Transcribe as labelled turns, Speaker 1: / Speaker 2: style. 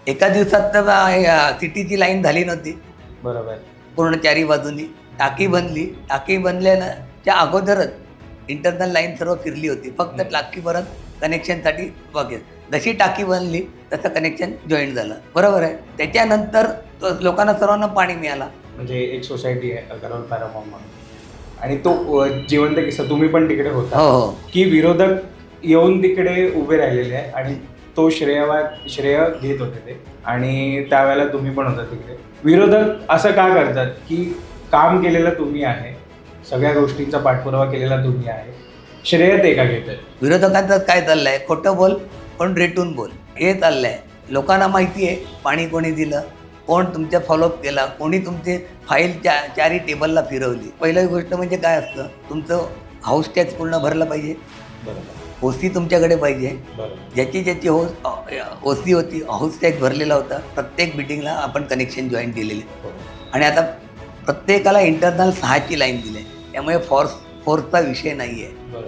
Speaker 1: एका दिवसात तर सिटीची लाईन झाली नव्हती
Speaker 2: बरोबर.
Speaker 1: पूर्ण चारी बाजूनी. टाकी बनली. टाकी बनल्याच्या अगोदरच इंटरनल लाईन सर्व फिरली होती. फक्त टाकीपर्यंत कनेक्शनसाठी बघेल. जशी टाकी बनली तसं कनेक्शन जॉईंट झालं. बरोबर आहे. त्याच्यानंतर लोकांना सर्वांना पाणी मिळालं.
Speaker 2: म्हणजे एक सोसायटी आहे करोल पॅरामॉम म्हणून, आणि तो जिवंत किस्सा तुम्ही पण तिकडे होता
Speaker 1: हो हो.
Speaker 2: की विरोधक येऊन तिकडे उभे राहिलेले आहे आणि तो श्रेय घेत होते ते, आणि त्यावेळेला तुम्ही पण होता तिकडे. विरोधक असं का करतात की काम केलेलं तुम्ही आहे, सगळ्या गोष्टींचा पाठपुरावा केलेला तुम्ही आहे, श्रेय ते का घेत आहेत?
Speaker 1: विरोधकांचं काय चाललंय, खोटं बोल पण रेटून बोल, हे चाललंय. लोकांना माहिती आहे पाणी कोणी दिलं, कोण तुमच्या फॉलोअप केला, कोणी तुमची फाईल चारी टेबलला फिरवली. पहिली गोष्ट म्हणजे काय असतं, तुमचं हाऊस टॅक्स पूर्ण भरलं पाहिजे.
Speaker 2: बरोबर.
Speaker 1: ओसी तुमच्याकडे पाहिजे.
Speaker 2: बरोबर.
Speaker 1: ज्याची ओसी होती, हाऊस टॅक्स भरलेला होता. प्रत्येक बिल्डिंगला आपण कनेक्शन जॉईन केलेले. आणि आता प्रत्येकाला इंटरनल 6ची लाईन दिली आहे. त्यामुळे फोर्सचा विषय नाही आहे.